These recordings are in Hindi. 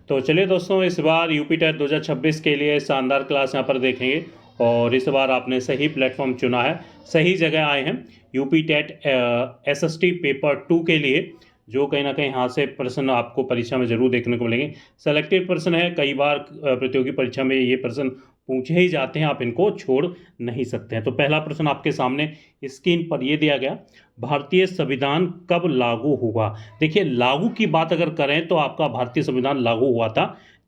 तो चलिए दोस्तों, इस बार यूपी टेट 2026 के लिए शानदार क्लास यहाँ पर देखेंगे। और इस बार आपने सही प्लेटफॉर्म चुना है, सही जगह आए हैं। यूपी टेट एसएसटी पेपर 2 के लिए जो कहीं ना कहीं यहाँ से प्रश्न आपको परीक्षा में जरूर देखने को मिलेंगे। सेलेक्टेड प्रश्न है, कई बार प्रतियोगी परीक्षा में ये प्रश्न पूछे ही जाते हैं, आप इनको छोड़ नहीं सकते हैं। तो पहला प्रश्न आपके सामने स्क्रीन पर ये दिया गया, भारतीय संविधान कब लागू हुआ। देखिए, लागू की बात अगर करें तो आपका भारतीय संविधान लागू हुआ था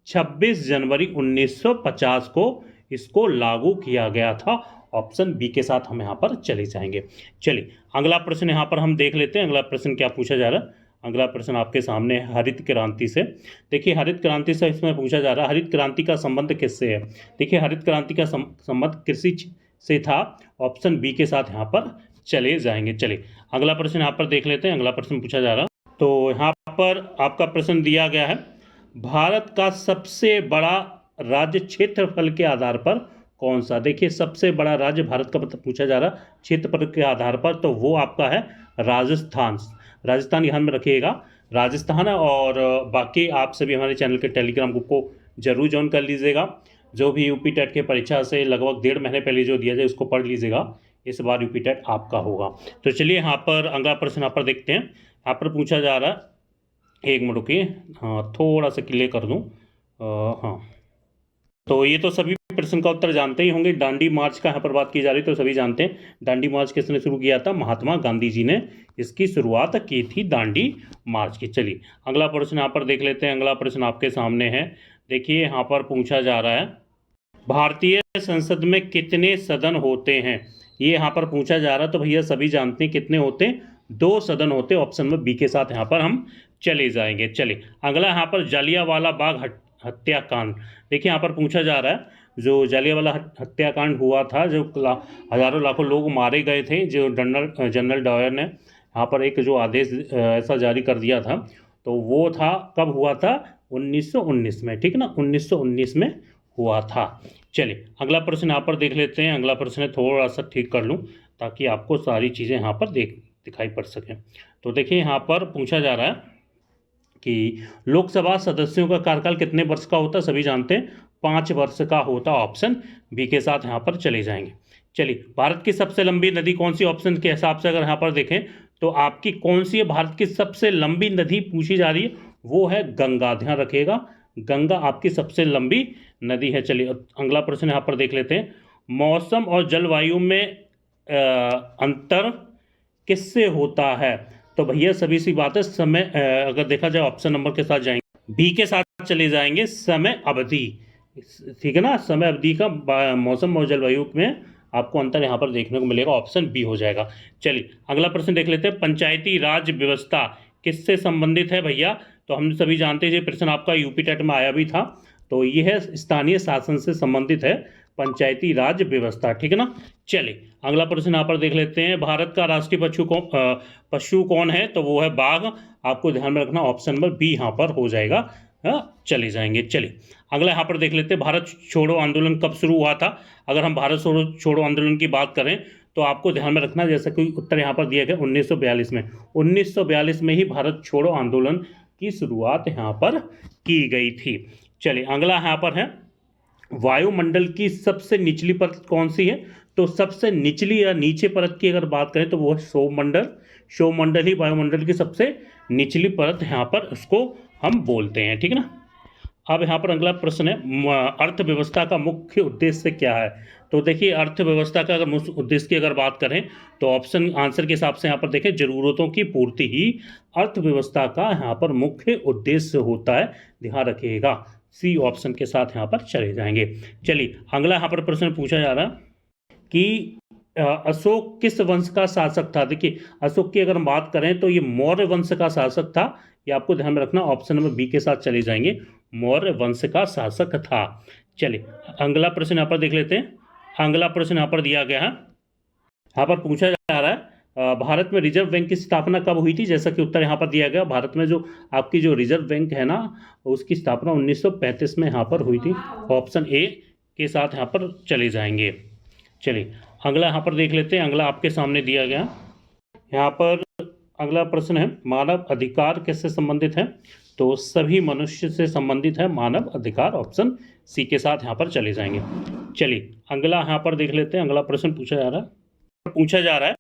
26 जनवरी 1950 को, इसको लागू किया गया था। ऑप्शन बी के साथ हम यहाँ पर चले जाएंगे। चलिए अगला प्रश्न यहाँ पर हम देख लेते हैं। अगला प्रश्न क्या पूछा जा रहा है। अगला प्रश्न आपके सामने है हरित क्रांति से। देखिए, हरित क्रांति से इसमें पूछा जा रहा है, हरित क्रांति का संबंध किससे है। देखिए, हरित क्रांति का संबंध कृषि से था। ऑप्शन बी के साथ यहाँ पर चले जाएंगे। चलिए अगला प्रश्न यहाँ पर देख लेते हैं। अगला प्रश्न पूछा जा रहा, तो यहाँ पर आपका प्रश्न दिया गया है, भारत का सबसे बड़ा राज्य क्षेत्रफल के आधार पर कौन सा। देखिए, सबसे बड़ा राज्य भारत का पूछा जा रहा क्षेत्रफल के आधार पर, तो वो आपका है राजस्थान। राजस्थान ध्यान में रखिएगा, राजस्थान है। और बाकी आप सभी हमारे चैनल के टेलीग्राम ग्रुप को जरूर ज्वाइन कर लीजिएगा। जो भी यूपी टेट के परीक्षा से लगभग 1.5 महीने पहले जो दिया जाए उसको पढ़ लीजिएगा, इस बार यूपी टेट आपका होगा। तो चलिए यहाँ पर अगला प्रश्न यहाँ पर देखते हैं। यहाँ पर पूछा जा रहा है, एक मिनट रुकिए, हाँ थोड़ा सा क्लियर कर दूँ। हाँ, तो ये तो सभी प्रश्न का उत्तर जानते ही होंगे। दांडी मार्च का यहाँ पर बात की जा रही, तो सभी जानते हैं दांडी मार्च किसने शुरू किया था। महात्मा गांधी जी ने इसकी शुरुआत की थी, दांडी मार्च की। चलिए अगला प्रश्न यहाँ पर देख लेते हैं। अगला प्रश्न आपके सामने है। देखिए, यहाँ पर पूछा जा रहा है, भारतीय संसद में कितने सदन होते हैं। ये यहाँ पर पूछा जा रहा है, तो भैया सभी जानते हैं कितने होते हैं, 2 सदन होते हैं। ऑप्शन में बी के साथ यहाँ पर हम चले जाएंगे। चलिए अगला यहाँ पर जालियांवाला बाग हत्याकांड। देखिए, यहाँ पर पूछा जा रहा है, जो जालियांवाला हत्याकांड हुआ था, जो हजारों लाखों लोग मारे गए थे, जो जनरल डायर ने यहाँ पर एक जो आदेश ऐसा जारी कर दिया था, तो वो था कब हुआ था, 1919 में, ठीक ना, 1919 में हुआ था। चलिए अगला प्रश्न यहाँ पर देख लेते हैं। अगला प्रश्न थोड़ा सा ठीक कर लूँ ताकि आपको सारी चीज़ें यहाँ पर दिखाई पड़ सकें। तो देखिए, यहाँ पर पूछा जा रहा है कि लोकसभा सदस्यों का कार्यकाल कितने वर्ष का होता है। सभी जानते हैं 5 वर्ष का होता। ऑप्शन बी के साथ यहाँ पर चले जाएंगे। चलिए, भारत की सबसे लंबी नदी कौन सी। ऑप्शन के हिसाब से अगर यहाँ पर देखें तो आपकी कौन सी है भारत की सबसे लंबी नदी पूछी जा रही है, वो है गंगा। ध्यान रखिएगा, गंगा आपकी सबसे लंबी नदी है। चलिए अगला प्रश्न यहाँ पर देख लेते हैं, मौसम और जलवायु में अंतर किससे होता है। तो भैया सभी सी बात है, समय अगर देखा जाए ऑप्शन नंबर के साथ जाएंगे, बी के साथ चले जाएंगे, समय अवधि, ठीक है ना। समय अवधि का मौसम और जलवायु में आपको अंतर यहाँ पर देखने को मिलेगा। ऑप्शन बी हो जाएगा। चलिए अगला प्रश्न देख लेते हैं, पंचायती राज व्यवस्था किससे संबंधित है भैया। तो हम सभी जानते हैं ये प्रश्न आपका यूपी टेट में आया भी था, तो यह है स्थानीय शासन से संबंधित है पंचायती राज व्यवस्था, ठीक है ना। चलिए अगला प्रश्न यहाँ पर देख लेते हैं, भारत का राष्ट्रीय पशु कौन है। तो वो है बाघ। आपको ध्यान में रखना, ऑप्शन नंबर बी यहाँ पर हो जाएगा। चले जाएंगे। चलिए अगला यहाँ पर देख लेते हैं, भारत छोड़ो आंदोलन कब शुरू हुआ था। अगर हम भारत छोड़ो आंदोलन की बात करें तो आपको ध्यान में रखना, जैसा कि उत्तर यहाँ पर दिया गया 1942 में, 1942 में ही भारत छोड़ो आंदोलन की शुरुआत यहाँ पर की गई थी। चलिए अगला यहाँ पर है, वायुमंडल की सबसे निचली परत कौन सी है। तो सबसे निचली या नीचे परत की अगर बात करें तो वो है सौरमंडल। सौरमंडल ही वायुमंडल की सबसे निचली परत यहाँ पर उसको हम बोलते हैं, ठीक है ना। अब यहाँ पर अगला प्रश्न है, अर्थव्यवस्था का मुख्य उद्देश्य क्या है। तो देखिए, अर्थव्यवस्था का अगर मुख्य उद्देश्य की अगर बात करें तो ऑप्शन आंसर के हिसाब से यहाँ पर देखें, जरूरतों की पूर्ति ही अर्थव्यवस्था का यहाँ पर मुख्य उद्देश्य होता है। ध्यान रखिएगा, सी ऑप्शन के साथ यहाँ पर चले जाएंगे। चलिए अगला यहाँ पर प्रश्न पूछा जा रहा है कि अशोक किस वंश का शासक था। देखिए, अशोक की अगर बात करें तो ये मौर्य वंश का शासक था। ये आपको ध्यान में रखना, ऑप्शन नंबर बी के साथ चले जाएंगे, मौर्य वंश का शासक था। चलिए अगला प्रश्न यहाँ पर देख लेते हैं। अगला प्रश्न यहाँ पर दिया गया है, यहाँ पर पूछा जा रहा है, भारत में रिजर्व बैंक की स्थापना कब हुई थी। जैसा कि उत्तर यहाँ पर दिया गया, भारत में जो आपकी जो रिजर्व बैंक है ना, उसकी स्थापना 1935 में यहाँ पर हुई थी। ऑप्शन ए के साथ यहाँ पर चले जाएंगे। चलिए अगला यहाँ पर देख लेते हैं। अगला आपके सामने दिया गया, यहाँ पर अगला प्रश्न है, मानव अधिकार किससे संबंधित है। तो सभी मनुष्य से संबंधित है मानव अधिकार, ऑप्शन सी के साथ यहाँ पर चले जाएंगे। चलिए अगला यहाँ पर देख लेते हैं। अगला प्रश्न पूछा जा रहा है।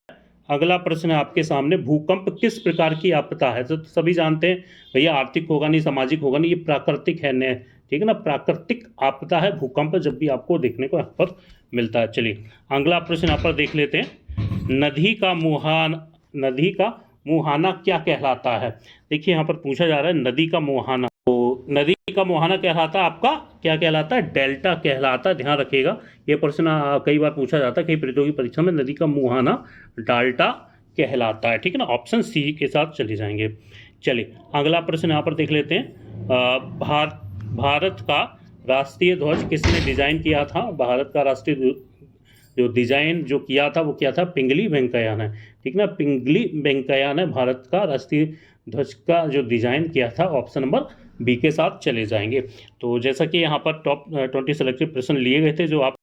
अगला प्रश्न है आपके सामने, भूकंप किस प्रकार की आपदा है? तो सभी जानते हैं भैया, आर्थिक होगा नहीं, सामाजिक होगा नहीं, ये प्राकृतिक है, ठीक है ना, प्राकृतिक आपदा है भूकंप, जब भी आपको देखने को यहाँ पर मिलता है। चलिए अगला प्रश्न यहाँ पर देख लेते हैं। नदी का मुहाना क्या कहलाता है? देखिए यहाँ पर पूछा जा रहा है नदी का मुहाना। तो नदी का मुहाना कहलाता है आपका, क्या कहलाता है? डेल्टा कहलाता है। ध्यान रखिएगा, ये प्रश्न कई बार पूछा जाता है कई प्रतियोगी परीक्षा में। नदी का मुहाना डेल्टा कहलाता है, ठीक है ना, ऑप्शन सी के साथ चले जाएंगे। चलिए अगला प्रश्न यहाँ पर देख लेते हैं। भारत का राष्ट्रीय ध्वज किसने डिजाइन किया था? भारत का राष्ट्रीय जो डिजाइन जो किया था वो क्या था? पिंगली वेंकैया ने, ठीक ना, पिंगली वेंकैया ने भारत का राष्ट्रीय ध्वज का जो डिजाइन किया था। ऑप्शन नंबर बी के साथ चले जाएंगे। तो जैसा कि यहाँ पर टॉप 20 सेलेक्टेड प्रश्न लिए गए थे जो आप